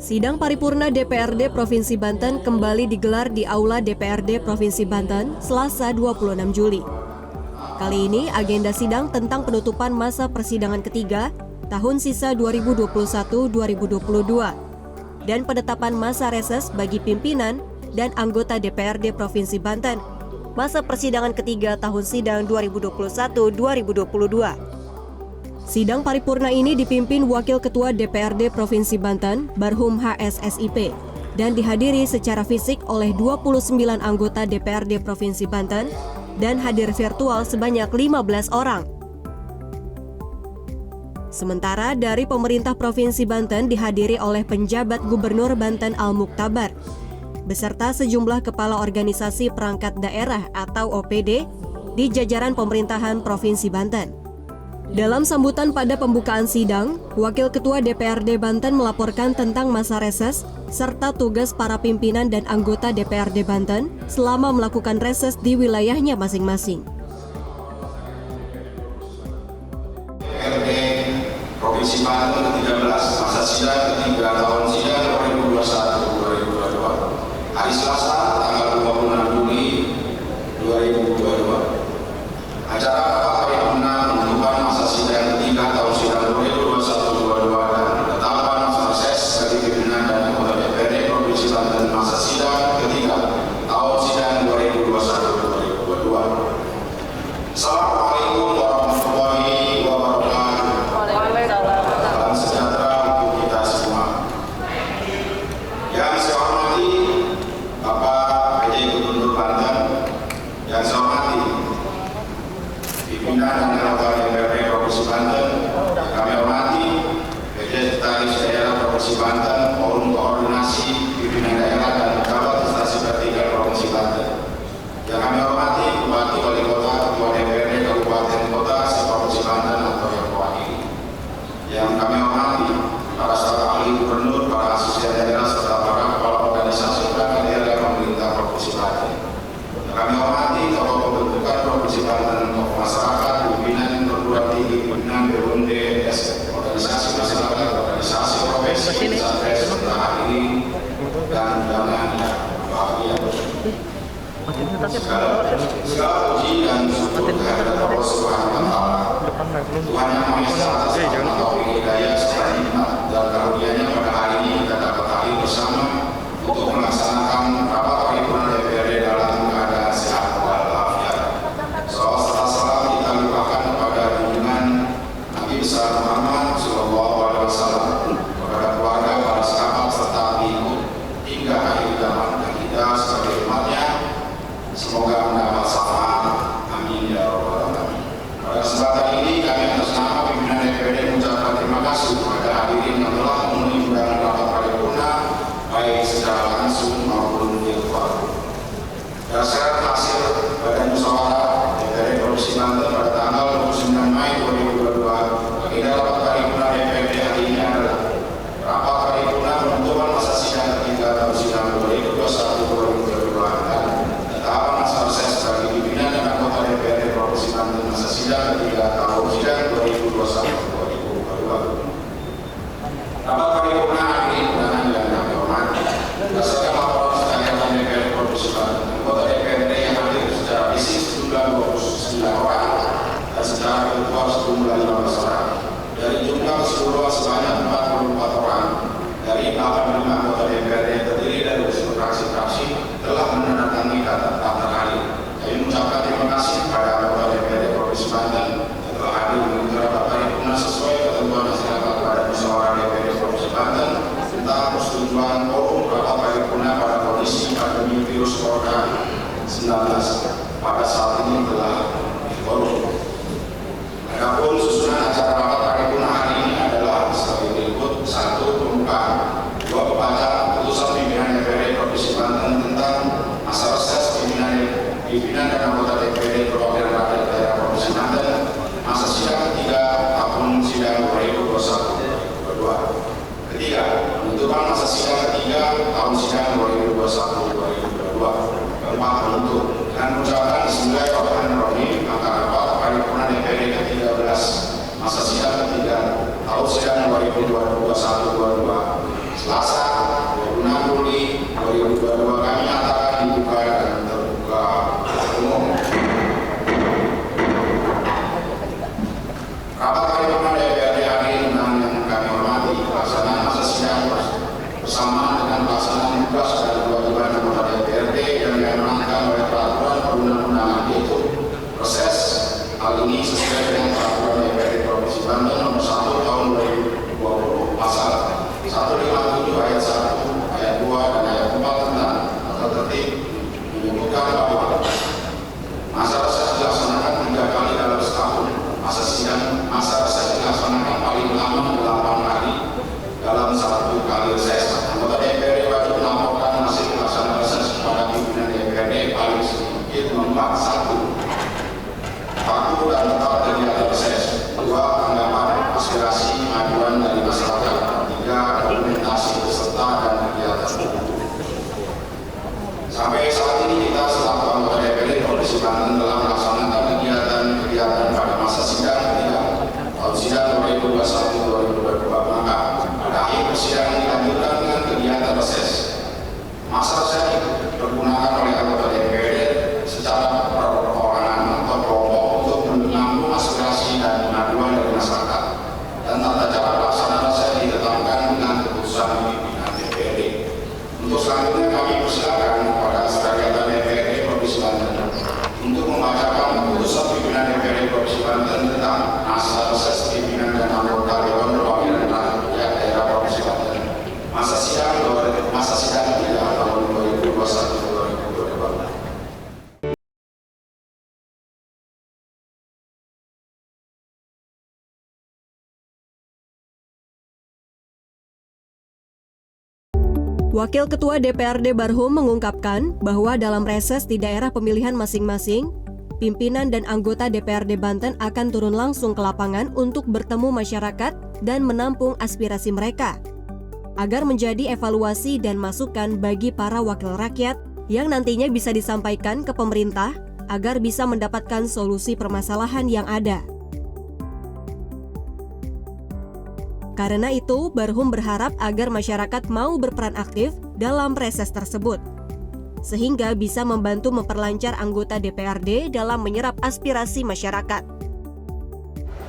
Sidang paripurna DPRD Provinsi Banten kembali digelar di Aula DPRD Provinsi Banten Selasa 26 Juli. Kali ini agenda sidang tentang penutupan masa persidangan ketiga tahun sisa 2021-2022 dan penetapan masa reses bagi pimpinan dan anggota DPRD Provinsi Banten masa persidangan ketiga tahun sidang 2021-2022. Sidang paripurna ini dipimpin Wakil Ketua DPRD Provinsi Banten, Barhum HSSIP, dan dihadiri secara fisik oleh 29 anggota DPRD Provinsi Banten dan hadir virtual sebanyak 15 orang. Sementara dari pemerintah Provinsi Banten dihadiri oleh penjabat Gubernur Banten Al-Muktabar, beserta sejumlah kepala organisasi perangkat daerah atau OPD di jajaran pemerintahan Provinsi Banten. Dalam sambutan pada pembukaan sidang, Wakil Ketua DPRD Banten melaporkan tentang masa reses serta tugas para pimpinan dan anggota DPRD Banten selama melakukan reses di wilayahnya masing-masing. DPRD Provinsi Banten ke-13, masa sidang ketiga tahun sidang 2021-2022. Hari Selasa, tanggal 26 Juli 2022. Acara paripurna penutupan masa sidang ketiga tahun sidang 2021-2022 dan penetapan masa reses bagi pimpinan dan anggota DPRD Provinsi Banten masa sidang ketiga tahun sidang 2021-2022. Assalamualaikum warahmatullahi wabarakatuh. Salam sejahtera untuk kita semua. Yang saya hormati Bapak PJ Gubernur Banten, yang saya hormati pimpinan dan anggota DPRD Provinsi Banten, kami hormati PJ Sekretaris Daerah Provinsi Banten, Forum Koordinasi Pimpinan Daerah dan Pejabat Instansi Vertikal Provinsi Banten. Yang kami hormati Bupati Wali Kota, Ketua DPRD Kabupaten Kota se-Provinsi Banten atau yang mewakili. Yang kami hormati para staf ahli gubernur, para asisten daerah serta para kepala organisasi perangkat daerah pemerintah Provinsi Banten. Yang kami hormati tokoh pembentukan Provinsi Banten, tokoh masyarakat, pimpinan perguruan tinggi, pimpinan BUMD, organisasi masyarakat, organisasi profesi, sampai serta hadirin dan undangan yang bahagia. Segala puji dan syukur kehadirat Allah Subhanahu wa Ta'ala, Tuhan yang Maha Esa atas taufik hidayah serta nikmat dan karunia-Nya pada hari ini kita dapat hadir bersama untuk melaksanakan rapat paripurna DPRD dalam keadaan sehat walafiat. Salawat serta salam kita limpahkan kepada junjungan Nabi besar Muhammad Sallallahu Alaihi Wasallam, kepada keluarga, para sahabat serta pengikut hingga akhir zaman, dan kita sebagai umatnya semoga mendapat syafaat. Amin ya rabbal alamin. Pada kesempatan ini kami atas nama pimpinan DPRD mengucapkan terima kasih kepada hadirin yang telah memenuhi undangan rapat paripurna baik secara langsung maupun virtual. Berdasarkan hasil Badan Musyawarah DPRD Provinsi Banten pada tanggal 29 Mei 2022, agenda rapat paripurna DPRD hari ini adalah rapat paripurna penutupan masa sidang ketiga tahun sidang 2021-2022 dan penetapan masa reses bagi pimpinan dan anggota DPRD Provinsi Banten masa sidang ketiga tahun sidang 2021-2022. Rapat paripurna hari ini undangan yang kami hormati. Berdasarkan laporan sekalian DPRD Provinsi Banten, anggota DPRD yang hadir secara fisik sejumlah 29 orang dan secara virtual sejumlah 15 orang. Dari jumlah keseluruhan sebanyak 44 orang dari 85 anggota DPRD yang terdiri dari unsur fraksi-fraksi telah menandatangani daftar hadir. Kami mengucapkan terima kasih kepada anggota DPRD Provinsi Banten yang telah hadir mengikuti rapat paripurna sesuai ketentuan hasil rapat Badan Musyawarah DPRD Provinsi Banten tentang persetujuan forum rapat paripurna pada kondisi pandemi virus Corona 19 pada saat ini telah diforum. Adapun susunan acara rapat paripurna hari ini adalah sebagai berikut: 1. Pembukaan, 2. Pembacaan putusan pimpinan DPRD Provinsi Banten tentang masa reses pimpinan dan anggota DPRD Perwakilan Rakyat Daerah Provinsi Banten masa sidang ketiga tahun sidang 2021-2022. Ketiga, penutupan masa sidang ketiga tahun sidang 2021-2022. Keempat, penutup dengan mengucapkan Bismillahirrahmanirrahim, maka rapat paripurna DPRD ke-13 masa sidang ketiga tahun sidang 2021-2022 Selasa 2022 kami nyatakan dibuka dan terbuka umum. Rapat paripurna DPRD hari ini yang kami hormati, pelaksanaan masa sidang bersamaan dengan pelaksanaan tugas dan kewajiban anggota DPRD yang diamanatkan oleh peraturan perundang-undangan, yaitu proses. Hal ini sesuai dengan peraturan DPRD Provinsi Banten nomor 1 tahun 2020 pasal 157 ayat 1, ayat 2 dan ayat 4 tentang tata tertib menyebutkan bahwa masa reses dilaksanakan 3 kali dalam setahun. Masa reses dilaksanakan paling lama 8 hari dalam 1 kali reses. Anggota DPRD wajib melaporkan hasil pelaksanaan reses kepada pimpinan DPRD paling sedikit 1 waktu dan tempat kegiatan reses. 2. Tanggapan, aspirasi, aduan dari masyarakat. 3. Dokumentasi peserta dan kegiatan. Sampai saat ini kita selaku anggota DPRD Provinsi Banten telah melaksanakan kegiatan pada masa sidang ketiga tahun sidang 2021-2022. Maka pada akhir persidangan dilanjutkan dengan kegiatan reses. Masa reses digunakan oleh anggota DPRD secara perorangan atau kelompok untuk menampung aspirasi dan pengaduan dari masyarakat, dan tata cara pelaksanaan reses ditetapkan dengan keputusan pimpinan DPRD. Untuk selanjutnya kami persilakan kepada sekretariat DPRD Provinsi Banten untuk membacakan keputusan pimpinan DPRD Provinsi Banten tentang masa reses pimpinan dan anggota Dewan Perwakilan Rakyat Daerah Provinsi Banten masa sidang 3 tahun 2021-2022. Wakil Ketua DPRD Barhum mengungkapkan bahwa dalam reses di daerah pemilihan masing-masing, pimpinan dan anggota DPRD Banten akan turun langsung ke lapangan untuk bertemu masyarakat dan menampung aspirasi mereka, agar menjadi evaluasi dan masukan bagi para wakil rakyat yang nantinya bisa disampaikan ke pemerintah agar bisa mendapatkan solusi permasalahan yang ada. Karena itu, Barhum berharap agar masyarakat mau berperan aktif dalam reses tersebut, sehingga bisa membantu memperlancar anggota DPRD dalam menyerap aspirasi masyarakat.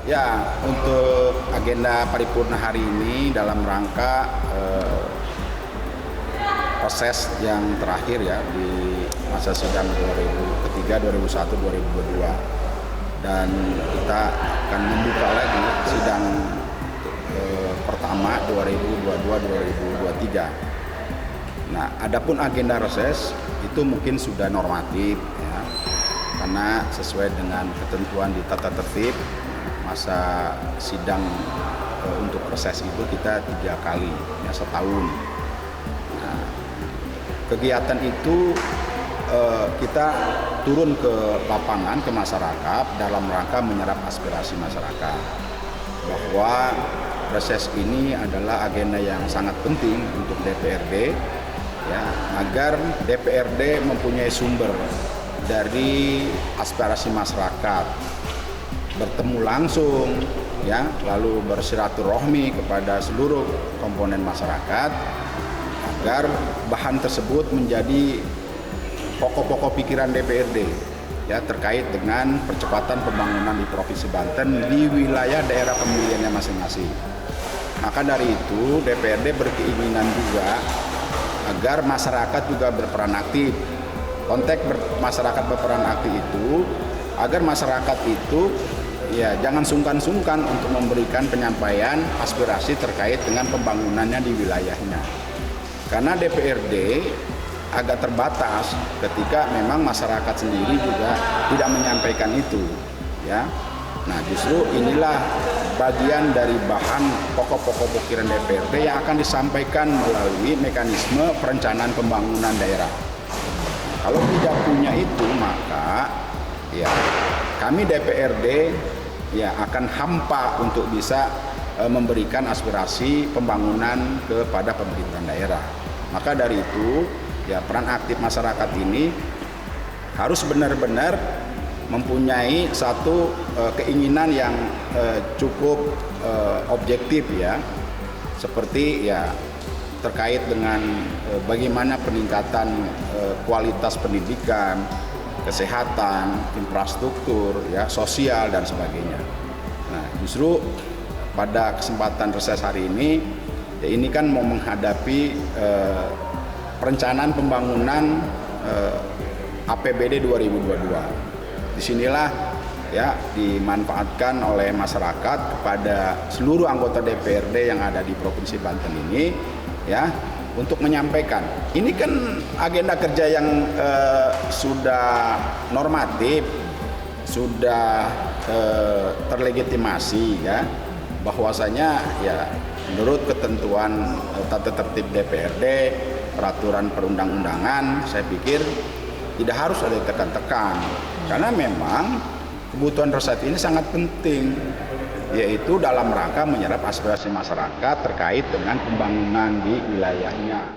Ya, untuk agenda paripurna hari ini dalam rangka proses yang terakhir ya di masa sidang ketiga 2001-2022, dan kita akan membuka lagi sidang pertama 2022-2023. Nah, adapun agenda reses itu mungkin sudah normatif ya, karena sesuai dengan ketentuan di tata tertib masa sidang untuk reses itu kita 3 kali ya setahun. Nah, kegiatan itu kita turun ke lapangan, ke masyarakat dalam rangka menyerap aspirasi masyarakat, bahwa reses ini adalah agenda yang sangat penting untuk DPRD ya, agar DPRD mempunyai sumber dari aspirasi masyarakat, bertemu langsung ya, lalu bersilaturahmi kepada seluruh komponen masyarakat agar bahan tersebut menjadi pokok-pokok pikiran DPRD ya, terkait dengan percepatan pembangunan di Provinsi Banten di wilayah daerah pemilihannya masing-masing. Maka dari itu DPRD berkeinginan juga agar masyarakat juga berperan aktif. Konteks masyarakat berperan aktif itu agar masyarakat itu ya jangan sungkan-sungkan untuk memberikan penyampaian aspirasi terkait dengan pembangunannya di wilayahnya. Karena DPRD agak terbatas ketika memang masyarakat sendiri juga tidak menyampaikan itu ya. Nah, justru inilah bagian dari bahan pokok-pokok pikiran DPRD yang akan disampaikan melalui mekanisme perencanaan pembangunan daerah. Kalau tidak punya itu, maka ya kami DPRD ya akan hampa untuk bisa memberikan aspirasi pembangunan kepada pemerintahan daerah. Maka dari itu ya peran aktif masyarakat ini harus benar-benar mempunyai satu keinginan yang cukup objektif ya, seperti ya terkait dengan bagaimana peningkatan kualitas pendidikan, kesehatan, infrastruktur, ya, sosial dan sebagainya. Nah, justru pada kesempatan reses hari ini, ya ini kan mau menghadapi perencanaan pembangunan APBD 2022. Disinilah ya dimanfaatkan oleh masyarakat kepada seluruh anggota DPRD yang ada di Provinsi Banten ini, ya, untuk menyampaikan. Ini kan agenda kerja yang sudah normatif, sudah terlegitimasi, ya, bahwasanya ya menurut ketentuan tata tertib DPRD, peraturan perundang-undangan, saya pikir tidak harus ada tekan-tekan, karena memang kebutuhan reses ini sangat penting, yaitu dalam rangka menyerap aspirasi masyarakat terkait dengan pembangunan di wilayahnya.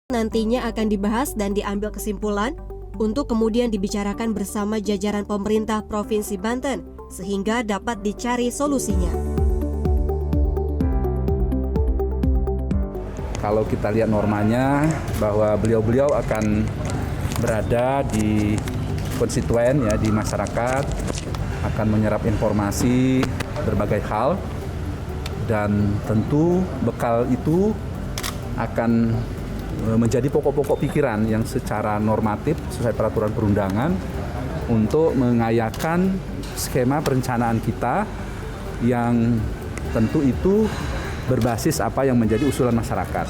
nantinya akan dibahas dan diambil kesimpulan untuk kemudian dibicarakan bersama jajaran pemerintah Provinsi Banten sehingga dapat dicari solusinya. Kalau kita lihat normanya bahwa beliau-beliau akan berada di konstituen ya, di masyarakat, akan menyerap informasi berbagai hal, dan tentu bekal itu akan menjadi pokok-pokok pikiran yang secara normatif sesuai peraturan perundangan untuk mengayakan skema perencanaan kita yang tentu itu berbasis apa yang menjadi usulan masyarakat,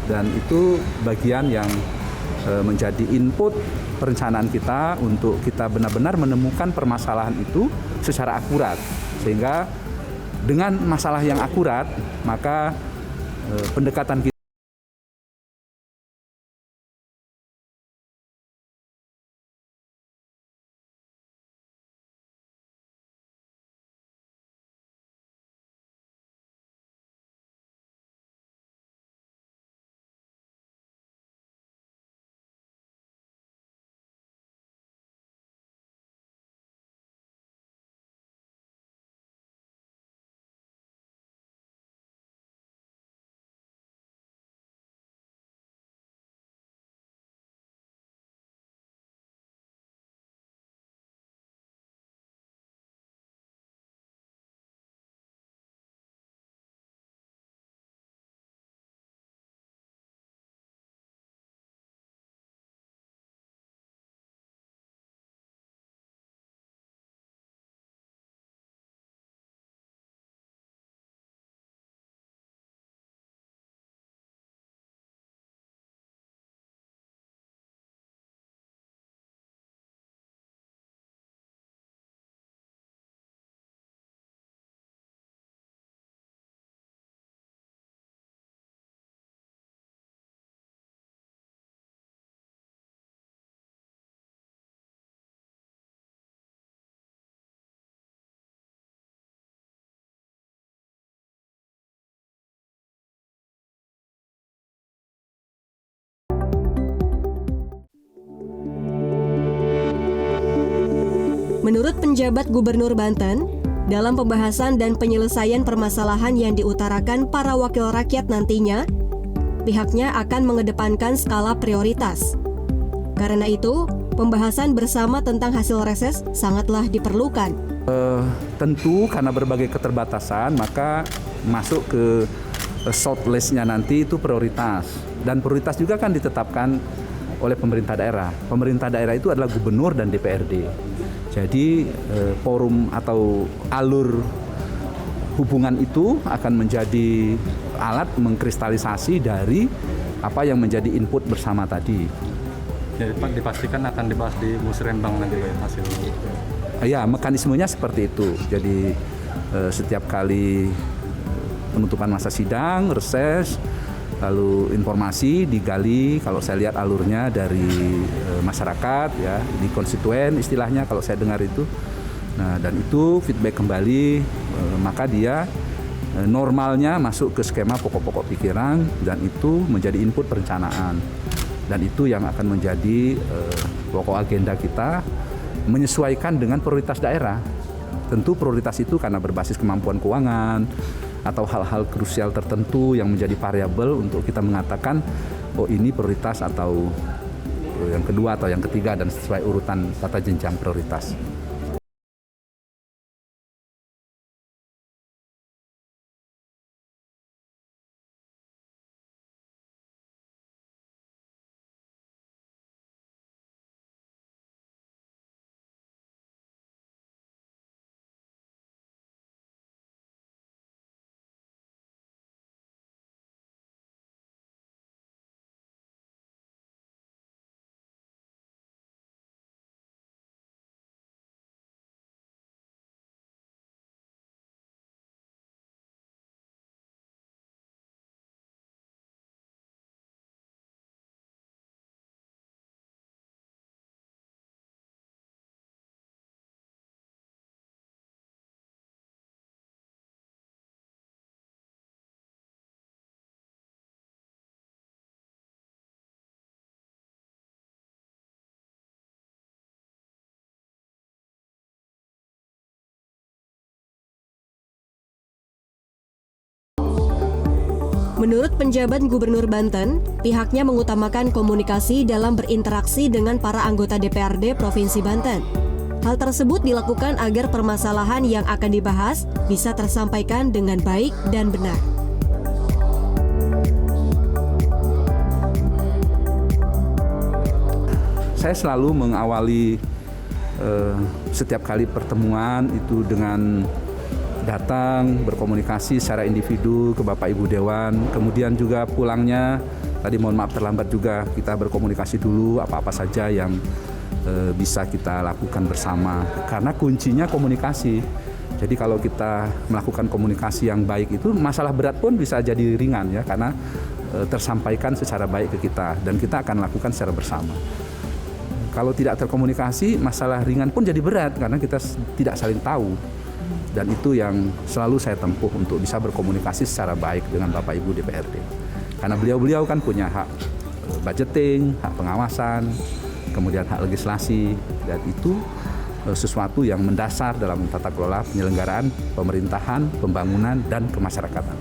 dan itu bagian yang menjadi input perencanaan kita untuk kita benar-benar menemukan permasalahan itu secara akurat, sehingga dengan masalah yang akurat maka pendekatan kita Menurut penjabat Gubernur Banten, dalam pembahasan dan penyelesaian permasalahan yang diutarakan para wakil rakyat nantinya, pihaknya akan mengedepankan skala prioritas. Karena itu, pembahasan bersama tentang hasil reses sangatlah diperlukan. tentu karena berbagai keterbatasan maka masuk ke shortlist-nya nanti itu prioritas, dan prioritas juga kan ditetapkan oleh pemerintah daerah. Pemerintah daerah itu adalah gubernur dan DPRD. Jadi forum atau alur hubungan itu akan menjadi alat mengkristalisasi dari apa yang menjadi input bersama tadi. Jadi Pak, dipastikan akan dibahas di musrenbang nanti Pak, hasil. Ya, mekanismenya seperti itu. Jadi setiap kali penutupan masa sidang, reses, lalu informasi digali, kalau saya lihat alurnya dari masyarakat ya, di konstituen istilahnya kalau saya dengar itu. Nah, dan itu feedback kembali, maka dia normalnya masuk ke skema pokok-pokok pikiran, dan itu menjadi input perencanaan. Dan itu yang akan menjadi pokok agenda kita, menyesuaikan dengan prioritas daerah. Tentu prioritas itu karena berbasis kemampuan keuangan atau hal-hal krusial tertentu yang menjadi variabel untuk kita mengatakan oh ini prioritas atau yang kedua atau yang ketiga, dan sesuai urutan tata jenjang prioritas. Menurut penjabat Gubernur Banten, pihaknya mengutamakan komunikasi dalam berinteraksi dengan para anggota DPRD Provinsi Banten. Hal tersebut dilakukan agar permasalahan yang akan dibahas bisa tersampaikan dengan baik dan benar. Saya selalu mengawali setiap kali pertemuan itu dengan datang berkomunikasi secara individu ke Bapak Ibu Dewan, kemudian juga pulangnya tadi mohon maaf terlambat juga kita berkomunikasi dulu apa-apa saja yang bisa kita lakukan bersama, karena kuncinya komunikasi. Jadi kalau kita melakukan komunikasi yang baik itu masalah berat pun bisa jadi ringan ya, karena tersampaikan secara baik ke kita dan kita akan lakukan secara bersama. Kalau tidak terkomunikasi, masalah ringan pun jadi berat karena kita tidak saling tahu. Dan itu yang selalu saya tempuh untuk bisa berkomunikasi secara baik dengan Bapak Ibu DPRD. Karena beliau-beliau kan punya hak budgeting, hak pengawasan, kemudian hak legislasi, dan itu sesuatu yang mendasar dalam tata kelola penyelenggaraan pemerintahan, pembangunan, dan kemasyarakatan.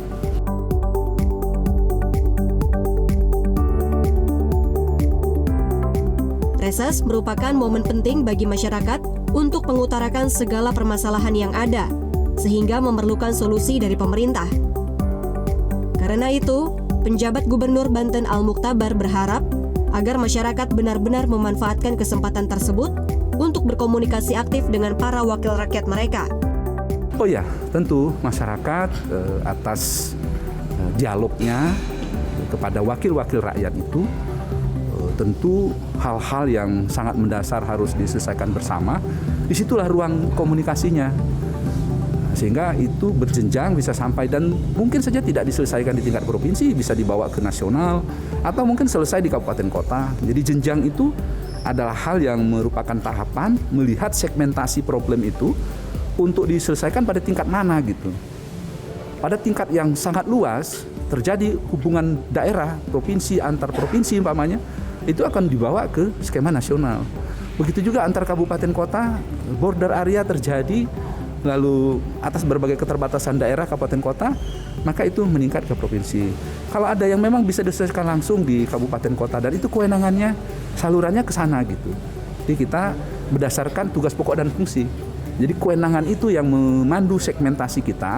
Reses merupakan momen penting bagi masyarakat untuk mengutarakan segala permasalahan yang ada, sehingga memerlukan solusi dari pemerintah. Karena itu, penjabat Gubernur Banten Al-Muktabar berharap agar masyarakat benar-benar memanfaatkan kesempatan tersebut untuk berkomunikasi aktif dengan para wakil rakyat mereka. Oh ya, tentu masyarakat atas dialognya kepada wakil-wakil rakyat itu tentu hal-hal yang sangat mendasar harus diselesaikan bersama. Disitulah ruang komunikasinya. Sehingga itu berjenjang bisa sampai dan mungkin saja tidak diselesaikan di tingkat provinsi, bisa dibawa ke nasional atau mungkin selesai di kabupaten kota. Jadi jenjang itu adalah hal yang merupakan tahapan melihat segmentasi problem itu untuk diselesaikan pada tingkat mana gitu. Pada tingkat yang sangat luas terjadi hubungan daerah, provinsi, antar provinsi umpamanya, itu akan dibawa ke skema nasional. Begitu juga antar kabupaten kota, border area terjadi, lalu atas berbagai keterbatasan daerah kabupaten kota, maka itu meningkat ke provinsi. Kalau ada yang memang bisa diselesaikan langsung di kabupaten kota dan itu kewenangannya, salurannya ke sana gitu. Jadi kita berdasarkan tugas pokok dan fungsi. Jadi kewenangan itu yang memandu segmentasi kita